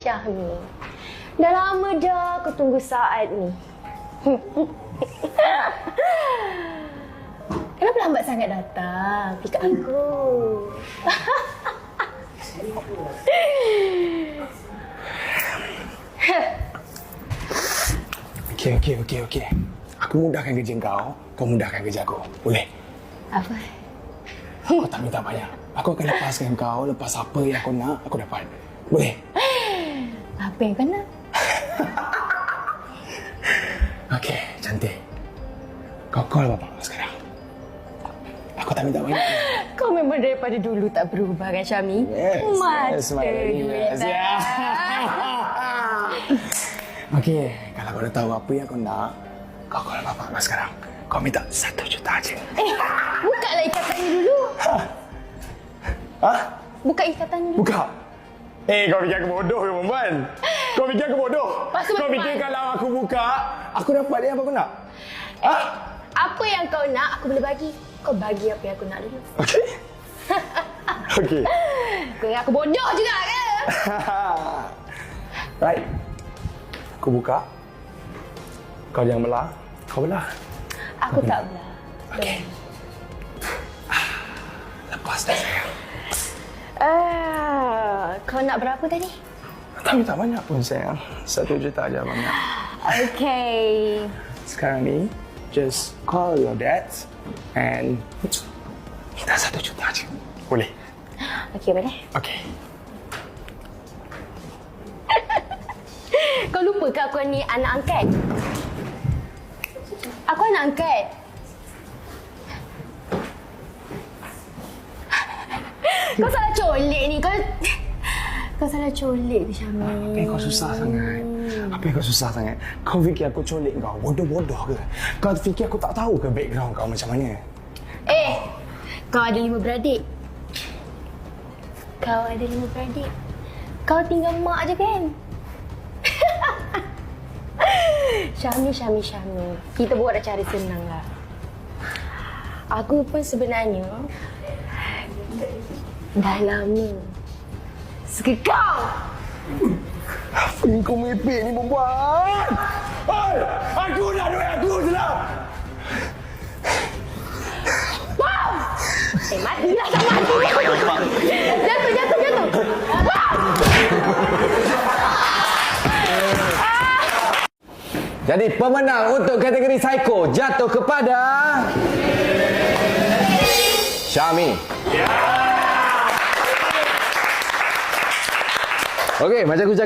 Syahmi. Dah lama dah aku tunggu saat ni. Kenapa lambat sangat datang? Pick aku. Okey. Aku mudahkan kerja kau mudahkan kerja aku. Boleh? Apa? Aku tak minta banyak. Aku akan lepaskan kau lepas apa yang aku nak, aku dapat. Boleh? Apa yang kau nak? Okey, cantik. Kau call bapak kau sekarang. Aku tak minta banyak. Kau memang daripada dulu tak berubah kan, Syahmi? Yes, yes. Okey, kalau kau dah tahu apa yang kau nak, kau call bapak kau sekarang. Kau minta 1 juta aja. Bukalah ikatan ni dulu. Ha? Buka ikatan ni dulu. Buka. Kau fikir aku bodoh ke, perempuan? Kau fikir aku bodoh? Kau fikir kalau aku buka, aku dapat dia apa aku nak? Apa yang kau nak, aku boleh bagi. Kau bagi apa yang aku nak dulu. Okey. Okey. Kau ingat aku bodoh juga ke? Right. Aku buka. Kau jangan belah. Kau belah. Aku tak belah. Okey. Lepas dah sayang. Kau nak berapa tadi? Tak minta banyak pun sayang. 1 juta aja banyak. Okay. Sekarang ni, just call your dad and minta 1 juta aja. Boleh? Okay, boleh? Okey. Kau lupa ke aku ni anak angkat? Aku anak angkat. Kau salah colik ni. Kau salah colik ke, Syahmi? Apa yang kau susah sangat? Apa yang kau susah sangat? Kau fikir aku colik kau? Bodoh-bodoh ke? Kau fikir aku tak tahu ke background kau macam mana? Kau ada 5 beradik. Kau tinggal mak je kan? Syahmi. Kita buat cara senang lah. Aku pun sebenarnya dah lama suka kau. Apa yang kau merepek ni, perempuan? Hei! Aku nak duit aku je lah! Wow! Matilah sama mati. Jatuh. Wow! Jadi pemenang untuk kategori Psycho jatuh kepada Syahmi. Okey, macam aku cakap.